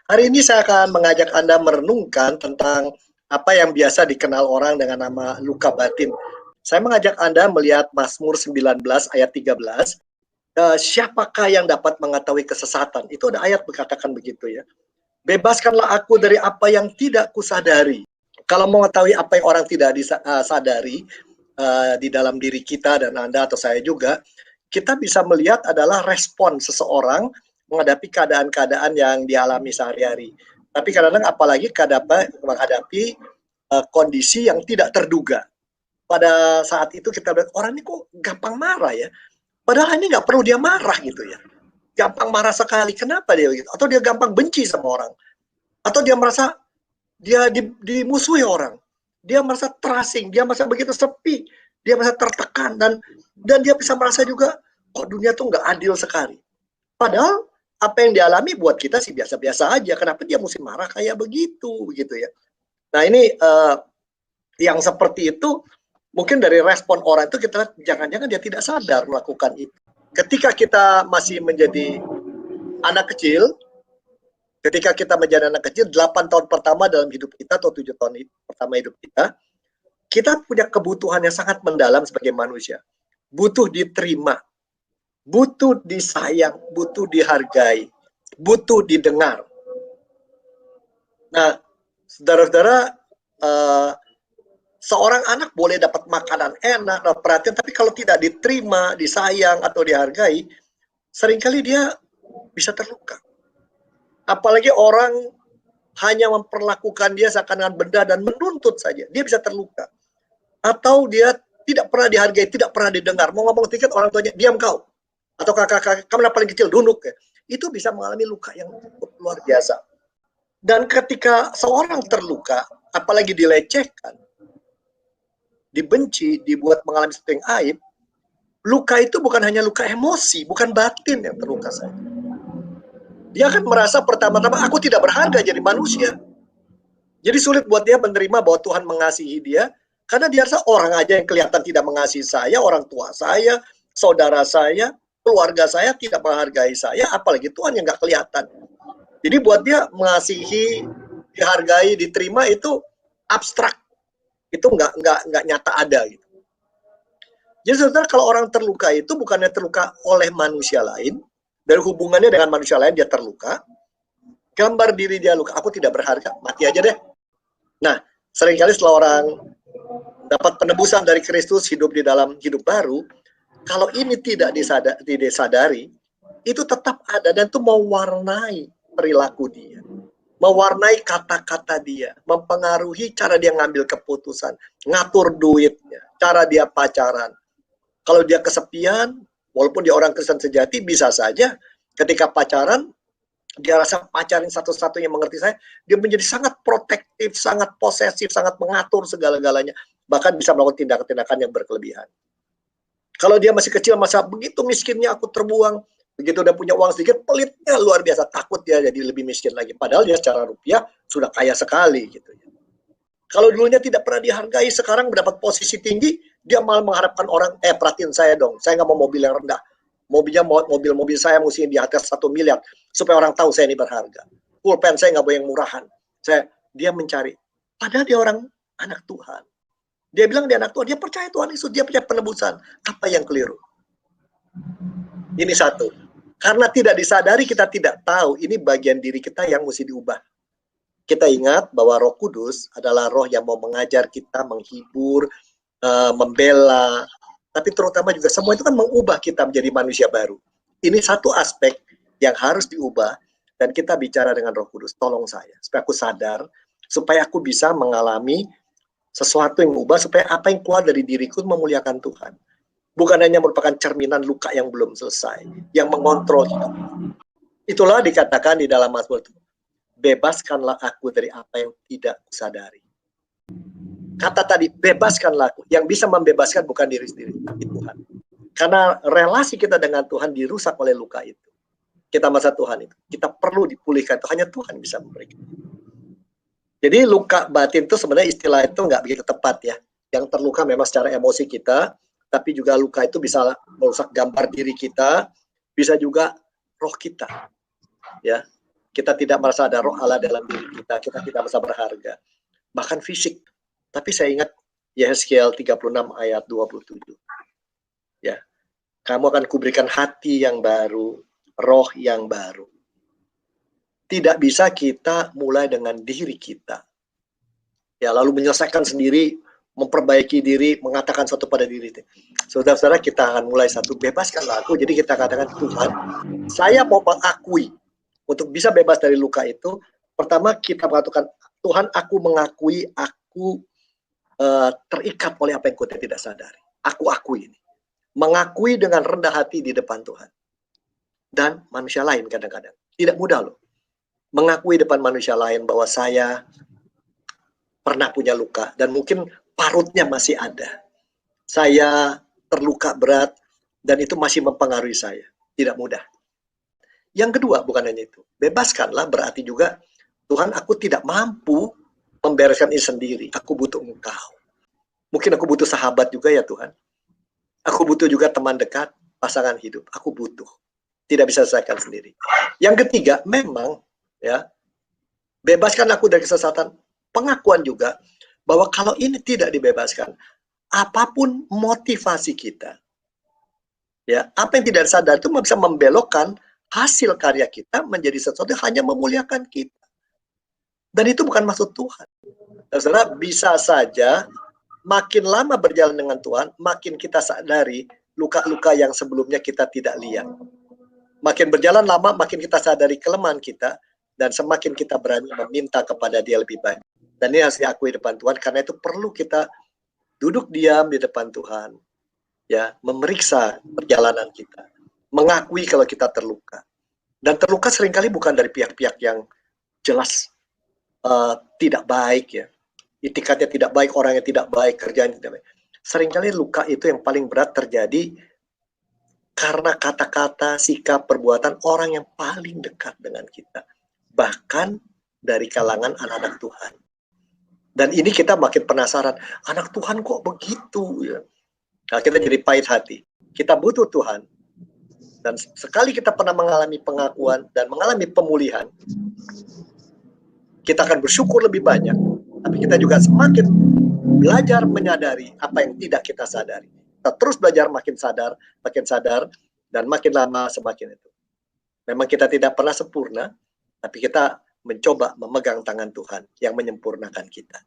Hari ini saya akan mengajak Anda merenungkan tentang apa yang biasa dikenal orang dengan nama luka batin. Saya mengajak Anda melihat Mazmur 19 ayat 13. Siapakah yang dapat mengetahui kesesatan? Itu ada ayat berkatakan begitu ya. Bebaskanlah aku dari apa yang tidak kusadari. Kalau mau mengetahui apa yang orang tidak disadari di dalam diri kita dan Anda atau saya juga, kita bisa melihat adalah respon seseorang menghadapi keadaan-keadaan yang dialami sehari-hari. Tapi kadang-kadang apalagi menghadapi kondisi yang tidak terduga. Pada saat itu kita lihat orang ini kok gampang marah ya. Padahal ini nggak perlu dia marah gitu ya. Gampang marah sekali. Kenapa dia begitu? Atau dia gampang benci sama orang. Atau dia merasa dia dimusuhi orang. Dia merasa terasing. Dia merasa begitu sepi. Dia merasa tertekan. Dan dia bisa merasa juga, kok dunia tuh nggak adil sekali. Padahal apa yang dialami buat kita sih biasa-biasa aja. Kenapa dia mesti marah kayak begitu ya. Nah ini yang seperti itu mungkin dari respon orang itu kita lihat jangan-jangan dia tidak sadar melakukan itu. Ketika kita masih menjadi anak kecil, 8 tahun pertama dalam hidup kita atau 7 tahun pertama hidup kita punya kebutuhan yang sangat mendalam sebagai manusia. Butuh diterima, butuh disayang, butuh dihargai, butuh didengar. Nah, saudara-saudara, seorang anak boleh dapat makanan enak, dapat perhatian, tapi kalau tidak diterima, disayang, atau dihargai, seringkali dia bisa terluka. Apalagi orang hanya memperlakukan dia seakan-akan benda dan menuntut saja, dia bisa terluka. Atau dia tidak pernah dihargai, tidak pernah didengar. Mau ngomong sedikit, orang tuanya, diam kau. Atau kakak-kakak, kamu yang paling kecil, duduk ya. Itu bisa mengalami luka yang cukup luar biasa. Dan ketika seorang terluka, apalagi dilecehkan, dibenci, dibuat mengalami sesuatu yang aib, luka itu bukan hanya luka emosi, bukan batin yang terluka saja. Dia akan merasa pertama-tama, aku tidak berharga jadi manusia. Jadi sulit buat dia menerima bahwa Tuhan mengasihi dia, karena dia rasa orang aja yang kelihatan tidak mengasihi saya, orang tua saya, saudara saya, keluarga saya tidak menghargai saya, apalagi Tuhan yang nggak kelihatan. Jadi buat dia mengasihi, dihargai, diterima itu abstrak, itu nggak nyata ada gitu. Jadi saudara, kalau orang terluka itu bukannya terluka oleh manusia lain, dari hubungannya dengan manusia lain dia terluka, gambar diri dia luka, aku tidak berharga, mati aja deh. Nah, seringkali setelah orang dapat penebusan dari Kristus, hidup di dalam hidup baru, kalau ini tidak disadari, itu tetap ada dan itu mewarnai perilaku dia, mewarnai kata-kata dia, mempengaruhi cara dia ngambil keputusan, ngatur duitnya, cara dia pacaran. Kalau dia kesepian, walaupun dia orang Kristen sejati, bisa saja ketika pacaran, dia rasa pacar yang satu-satunya mengerti saya, dia menjadi sangat protektif, sangat posesif, sangat mengatur segala-galanya, bahkan bisa melakukan tindakan-tindakan yang berkelebihan. Kalau dia masih kecil, masa begitu miskinnya aku terbuang, begitu udah punya uang sedikit, pelitnya luar biasa, takut dia jadi lebih miskin lagi, padahal dia secara rupiah sudah kaya sekali gitu ya. Kalau dulunya tidak pernah dihargai, sekarang mendapat posisi tinggi, dia malah mengharapkan orang, perhatiin saya dong, saya nggak mau mobil yang rendah, mobilnya mobil saya mesti di atas 1 miliar supaya orang tahu saya ini berharga. Pulpen saya nggak boleh yang murahan. Dia mencari. Padahal dia orang anak Tuhan. Dia bilang dia anak Tuhan. Dia percaya Tuhan Yesus. Dia percaya penebusan. Apa yang keliru? Ini satu. Karena tidak disadari, kita tidak tahu. Ini bagian diri kita yang mesti diubah. Kita ingat bahwa Roh Kudus adalah roh yang mau mengajar kita, menghibur, membela, tapi terutama juga semua itu kan mengubah kita menjadi manusia baru. Ini satu aspek yang harus diubah, dan kita bicara dengan Roh Kudus, tolong saya, supaya aku sadar, supaya aku bisa mengalami sesuatu yang mengubah, supaya apa yang keluar dari diriku memuliakan Tuhan. Bukan hanya merupakan cerminan luka yang belum selesai, yang mengontrol hidup. Itulah dikatakan di dalam Mazmur itu, bebaskanlah aku dari apa yang tidak kusadari. Kata tadi, bebaskanlah aku. Yang bisa membebaskan bukan diri sendiri, tapi Tuhan. Karena relasi kita dengan Tuhan dirusak oleh luka itu. Kita masa Tuhan itu. Kita perlu dipulihkan. Itu hanya Tuhan bisa memberikan. Jadi luka batin itu sebenarnya istilah itu nggak begitu tepat ya. Yang terluka memang secara emosi kita, tapi juga luka itu bisa merusak gambar diri kita, bisa juga roh kita. Ya, kita tidak merasa ada roh Allah dalam diri kita, kita tidak merasa berharga, bahkan fisik. Tapi saya ingat Yehezkiel 36 ayat 27. Ya, kamu akan kuberikan hati yang baru, roh yang baru. Tidak bisa kita mulai dengan diri kita. Ya, lalu menyelesaikan sendiri, memperbaiki diri, mengatakan sesuatu pada diri. Saudara-saudara, kita akan mulai satu, bebaskanlah aku. Jadi kita katakan, Tuhan, saya mau mengakui. Untuk bisa bebas dari luka itu, pertama kita mengatakan, Tuhan, aku mengakui, aku terikat oleh apa yang aku tidak sadari. Aku akui ini. Mengakui dengan rendah hati di depan Tuhan. Dan manusia lain kadang-kadang. Tidak mudah loh. Mengakui depan manusia lain bahwa saya pernah punya luka. Dan mungkin parutnya masih ada. Saya terluka berat. Dan itu masih mempengaruhi saya. Tidak mudah. Yang kedua, bukan hanya itu. Bebaskanlah berarti juga, Tuhan, aku tidak mampu membereskan ini sendiri. Aku butuh Engkau. Mungkin aku butuh sahabat juga ya Tuhan. Aku butuh juga teman dekat, pasangan hidup. Aku butuh. Tidak bisa selesaikan sendiri. Yang ketiga, memang ya, bebaskan aku dari kesesatan. Pengakuan juga bahwa kalau ini tidak dibebaskan, apapun motivasi kita, ya, apa yang tidak sadar itu bisa membelokkan hasil karya kita menjadi sesuatu yang hanya memuliakan kita. Dan itu bukan maksud Tuhan. Saudara, bisa saja makin lama berjalan dengan Tuhan, makin kita sadari luka-luka yang sebelumnya kita tidak lihat. Makin berjalan lama, makin kita sadari kelemahan kita, dan semakin kita berani meminta kepada Dia lebih baik. Dan ini harus diakui depan Tuhan, karena itu perlu kita duduk diam di depan Tuhan, ya, memeriksa perjalanan kita. Mengakui kalau kita terluka. Dan terluka seringkali bukan dari pihak-pihak yang jelas tidak baik ya. Itikadnya tidak baik, orangnya tidak baik, kerjaan tidak baik. Seringkali luka itu yang paling berat terjadi karena kata-kata, sikap, perbuatan orang yang paling dekat dengan kita. Bahkan dari kalangan anak-anak Tuhan. Dan ini kita makin penasaran, anak Tuhan kok begitu ya. Nah, kita jadi pahit hati. Kita butuh Tuhan. Dan sekali kita pernah mengalami pengakuan dan mengalami pemulihan, kita akan bersyukur lebih banyak. Tapi kita juga semakin belajar menyadari apa yang tidak kita sadari. Kita terus belajar makin sadar, dan makin lama semakin itu. Memang kita tidak pernah sempurna, tapi kita mencoba memegang tangan Tuhan yang menyempurnakan kita.